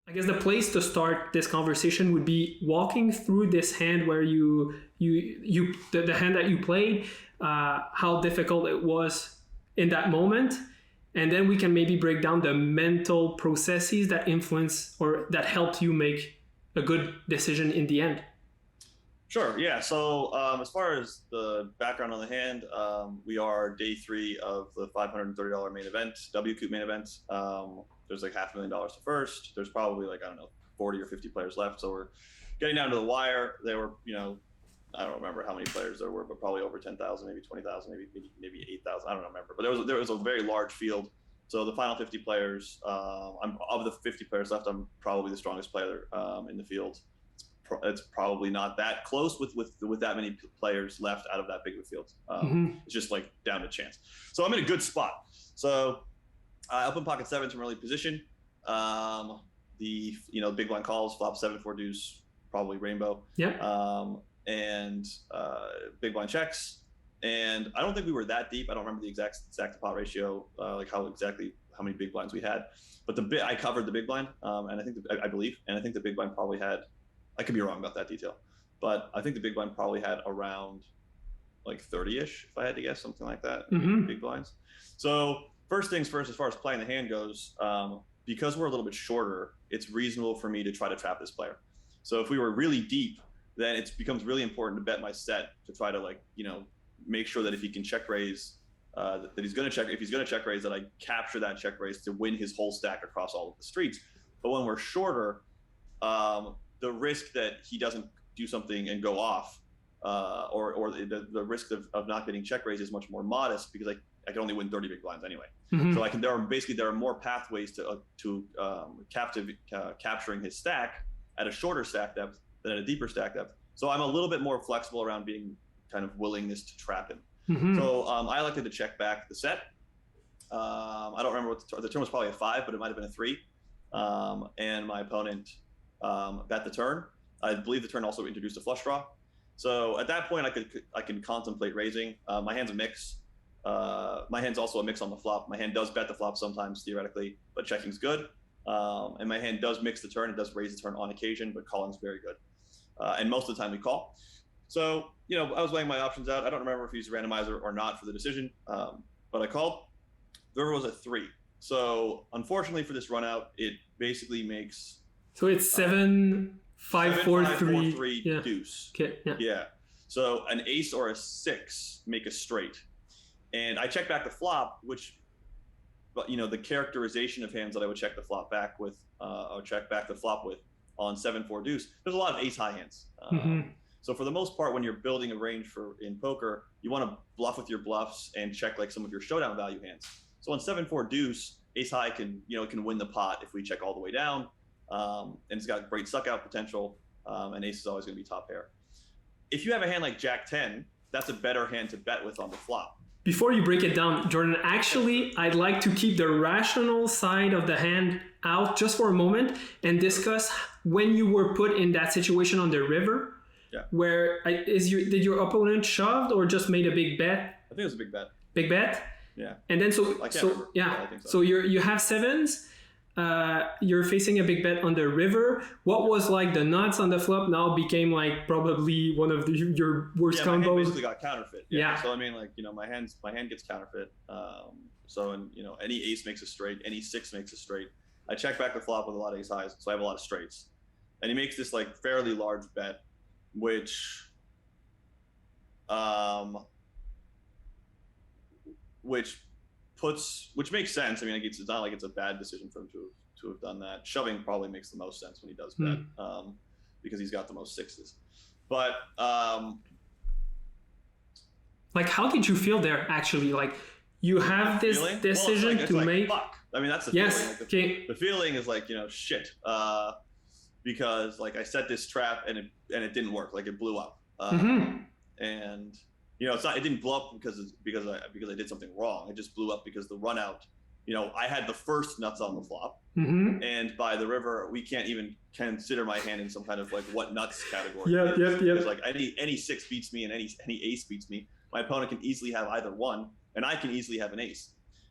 I guess the place to start this conversation would be walking through this hand where the hand that you played, how difficult it was in that moment, and then we can maybe break down the mental processes that influence or that helped you make a good decision in the end. Sure. Yeah. So as far as the background on the hand, we are day three of the $530 main event, W Coop main event. There's like $500,000 to first. There's probably like, I don't know, 40 or 50 players left. So we're getting down to the wire. There were, I don't remember how many players there were, but probably over 10,000, maybe 20,000, maybe 8,000. I don't remember. But there was a very large field. So the final 50 players, of the 50 players left, I'm probably the strongest player in the field. It's probably not that close with that many players left out of that big of a field. It's just like down to chance. So I'm in a good spot. So I open pocket sevens from early position. The big blind calls, flop 7-4 deuce, probably rainbow. Yeah. And big blind checks. And I don't think we were that deep. I don't remember the exact to pot ratio, like how many big blinds we had. But I covered the big blind, and I believe the big blind probably had. I could be wrong about that detail, but I think the big blind probably had around like 30-ish, if I had to guess, something like that. Big blinds. So first things first, as far as playing the hand goes, because we're a little bit shorter, it's reasonable for me to try to trap this player. So if we were really deep, then it becomes really important to bet my set to try to make sure that if he can check raise, that he's going to check. If he's going to check raise, that I capture that check raise to win his whole stack across all of the streets. But when we're shorter, the risk that he doesn't do something and go off, or the risk of not getting check raise is much more modest because I can only win 30 big blinds anyway. So there are more pathways to capturing his stack at a shorter stack depth than at a deeper stack depth. So I'm a little bit more flexible around being kind of willingness to trap him. So I elected to check back the set. I don't remember what the turn was, probably a 5, but it might have been a 3. And my opponent bet the turn. I believe the turn also introduced a flush draw. So at that point, I can contemplate raising. My hand's a mix. My hand's also a mix on the flop. My hand does bet the flop sometimes theoretically, but checking's good. And my hand does mix the turn. It does raise the turn on occasion, but calling's very good. And most of the time we call. So I was weighing my options out. I don't remember if he used a randomizer or not for the decision, but I called. The river was a 3. So unfortunately for this run out, it basically makes. So it's 7, 5, 4, 3. 3 yeah. Deuce. Okay. Yeah. So an ace or a 6 make a straight. And I check back the flop, but the characterization of hands that I would check the flop back with, or check back the flop with on 7-4 deuce, there's a lot of ace high hands. So for the most part, when you're building a range in poker, you want to bluff with your bluffs and check like some of your showdown value hands. So on 7-4 deuce, ace high can win the pot if we check all the way down. And it's got great suck out potential, and ace is always going to be top pair. If you have a hand like Jack 10, that's a better hand to bet with on the flop. Before you break it down, Jordan, actually, I'd like to keep the rational side of the hand out just for a moment and discuss when you were put in that situation on the river. Yeah. Where did your opponent shoved or just made a big bet? I think it was a big bet. Big bet? Yeah. And then I think so. So you have sevens. You're facing a big bet on the river. What was like the nuts on the flop now became like probably one of your worst combos. My hand basically got counterfeit. Yeah. So I mean, my hand gets counterfeit. Any ace makes a straight, any 6 makes a straight. I check back the flop with a lot of ace highs, so I have a lot of straights. And he makes this like fairly large bet, which makes sense. I mean, it's not like it's a bad decision for him to have done that. Shoving probably makes the most sense when he does bet, because he's got the most 6s. But like, how did you feel there? Actually, like you have this decision to make. Fuck. I mean, that's the feeling. The feeling is like shit, because like I set this trap and it didn't work. Like it blew up, and. It didn't blow up because I did something wrong. It just blew up because the run out, I had the first nuts on the flop, and by the river, we can't even consider my hand in some kind of like what nuts category. Yeah. It's like any 6 beats me and any ace beats me. My opponent can easily have either one, and I can easily have an ace.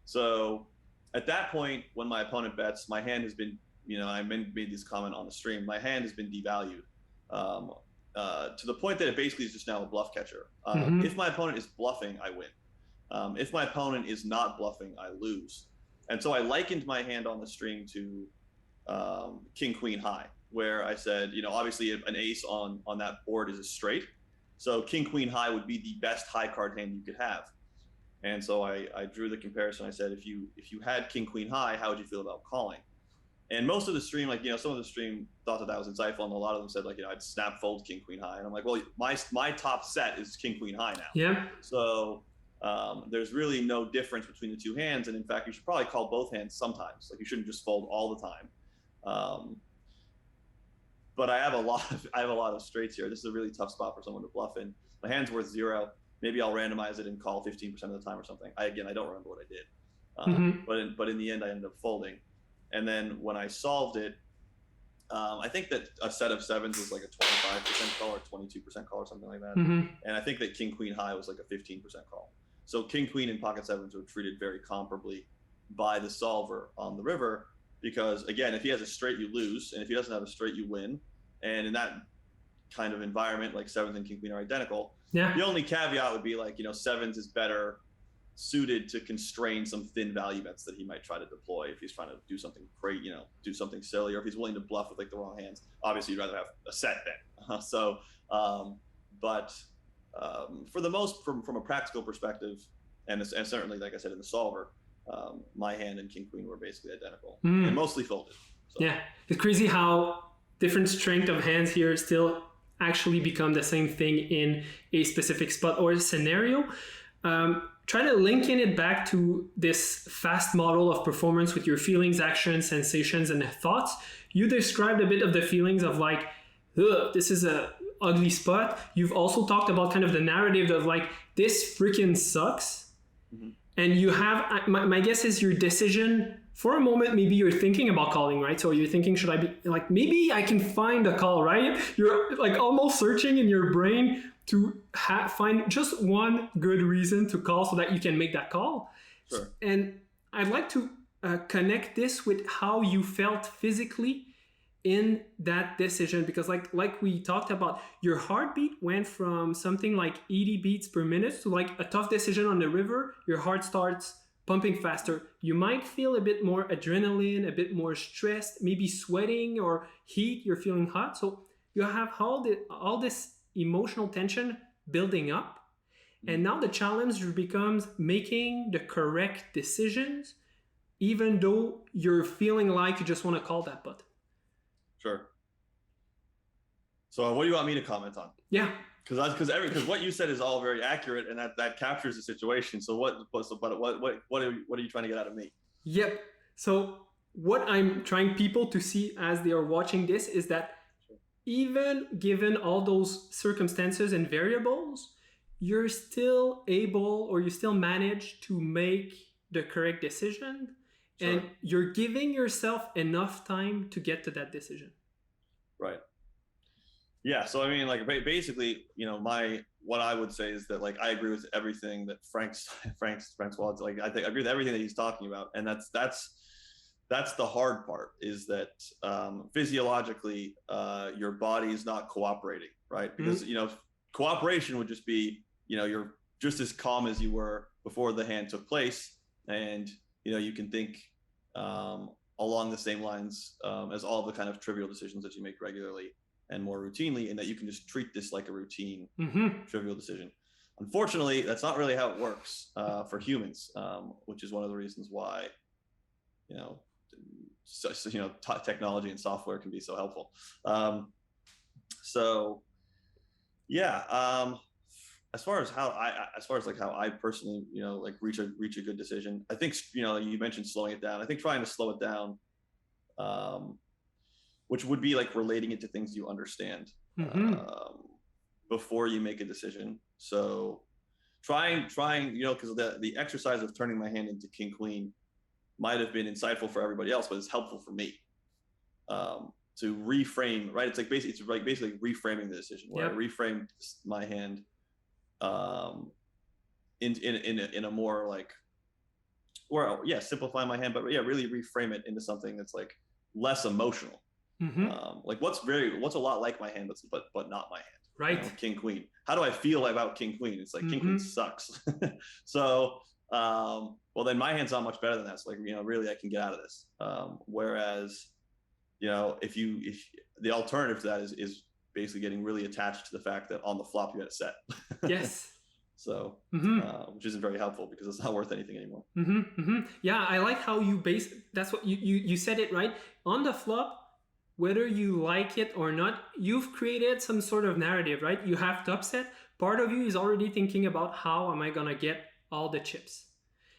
So at that point, when my opponent bets, my hand has been I made this comment on the stream. My hand has been devalued um, to the point that it basically is just now a bluff catcher. If my opponent is bluffing, I win. If my opponent is not bluffing, I lose. And so I likened my hand on the stream to King Queen High, where I said, obviously an ace on that board is a straight. So King Queen High would be the best high card hand you could have. And so I drew the comparison. I said, if you had King Queen High, how would you feel about calling? And most of the stream, some of the stream thought that was insightful, and a lot of them said, I'd snap fold King Queen High. And I'm like, well, my top set is King Queen High now. Yeah. So there's really no difference between the two hands, and in fact, you should probably call both hands sometimes. Like, you shouldn't just fold all the time. But I have a lot of straights here. This is a really tough spot for someone to bluff in. My hand's worth 0. Maybe I'll randomize it and call 15% of the time or something. I don't remember what I did. But in the end, I ended up folding. And then when I solved it, I think that a set of sevens was like a 25% call or 22% call or something like that. And I think that King Queen High was like a 15% call. So King Queen and pocket sevens were treated very comparably by the solver on the river, because again, if he has a straight, you lose, and if he doesn't have a straight, you win. And in that kind of environment, like sevens and King Queen are identical. Yeah. The only caveat would be sevens is better suited to constrain some thin value bets that he might try to deploy if he's trying to do something great, do something silly, or if he's willing to bluff with the wrong hands. Obviously, you'd rather have a set bet. But for the most, from a practical perspective, and certainly, like I said, in the solver, my hand and King Queen were basically identical and mostly folded. So. Yeah, it's crazy how different strength of hands here still actually become the same thing in a specific spot or scenario. Try to link it back to this fast model of performance with your feelings, actions, sensations, and thoughts. You described a bit of the feelings of this is a ugly spot. You've also talked about kind of the narrative of this freaking sucks. And you have, my guess is your decision for a moment, maybe you're thinking about calling, right? So you're thinking, should I be maybe I can find a call, right? You're almost searching in your brain to find just one good reason to call so that you can make that call. Sure. And I'd like to connect this with how you felt physically in that decision, because like we talked about, your heartbeat went from something like 80 beats per minute to a tough decision on the river. Your heart starts pumping faster. You might feel a bit more adrenaline, a bit more stressed, maybe sweating or heat. You're feeling hot. So you have all this emotional tension building up. And now the challenge becomes making the correct decisions, even though you're feeling like you just want to call that button. Sure. So what do you want me to comment on? Yeah. Because what you said is all very accurate, and that captures the situation. So what are you trying to get out of me? Yep. So what I'm trying people to see as they are watching this is that even given all those circumstances and variables, you're still able, or you still manage to make the correct decision. Sure. And you're giving yourself enough time to get to that decision. Right. Yeah. So, I mean, basically, what I would say is that, I agree with everything that Frank's Wald's, I agree with everything that he's talking about. And that's the hard part, is that physiologically, your body is not cooperating, right? Because, cooperation would just be, you're just as calm as you were before the hand took place. And, you can think along the same lines as all the kind of trivial decisions that you make regularly and more routinely, and that you can just treat this like a routine trivial decision. Unfortunately, that's not really how it works for humans, which is one of the reasons why, technology and software can be so helpful. As far as how I personally, reach a good decision, I think, you mentioned slowing it down. I think trying to slow it down, which would be relating it to things you understand before you make a decision. So trying, because the exercise of turning my hand into King Queen might have been insightful for everybody else, but it's helpful for me to reframe. Right? It's basically reframing the decision, where I reframe my hand in a more simplify my hand, but really reframe it into something that's less emotional. Mm-hmm. Like what's a lot like my hand, but not my hand. Right. King Queen. How do I feel about King Queen? It's like King Queen Mm-hmm. sucks. So well then my hand's not much better than that. So like really I can get out of this. Whereas if the alternative to that is basically getting really attached to the fact that on the flop you had a set. Yes. So, Mm-hmm. which isn't very helpful because it's not worth anything anymore. Mm-hmm. Mm-hmm. Yeah, I like how you that's what you said it right. On the flop, whether you like it or not, you've created some sort of narrative, right? You have top set. Part of you is already thinking about how am I gonna get all the chips.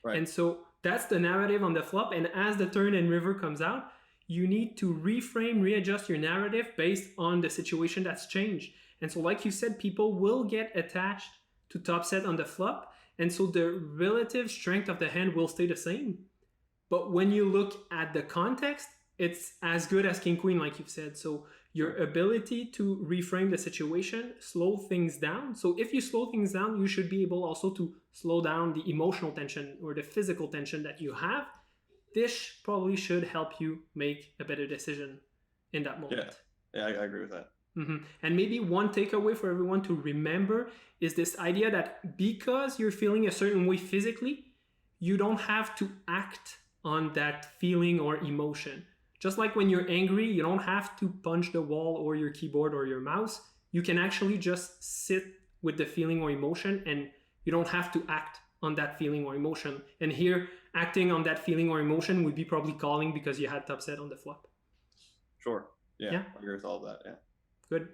Right. And so that's the narrative on the flop. And as the turn and river comes out, you need to reframe, readjust your narrative based on the situation that's changed. And so, like you said, people will get attached to top set on the flop. And so the relative strength of the hand will stay the same. But when you look at the context, it's as good as King Queen, like you've said. So your ability to reframe the situation, slow things down. So if you slow things down, you should be able also to slow down the emotional tension or the physical tension that you have. This probably should help you make a better decision in that moment. Yeah, I agree with that. Mm-hmm. And maybe one takeaway for everyone to remember is this idea that because you're feeling a certain way physically, you don't have to act on that feeling or emotion. Just like when you're angry, you don't have to punch the wall or your keyboard or your mouse. You can actually just sit with the feeling or emotion, and you don't have to act on that feeling or emotion. And here, acting on that feeling or emotion would be probably calling because you had top set on the flop. Sure. Yeah. I agree with all of that. Yeah. Good.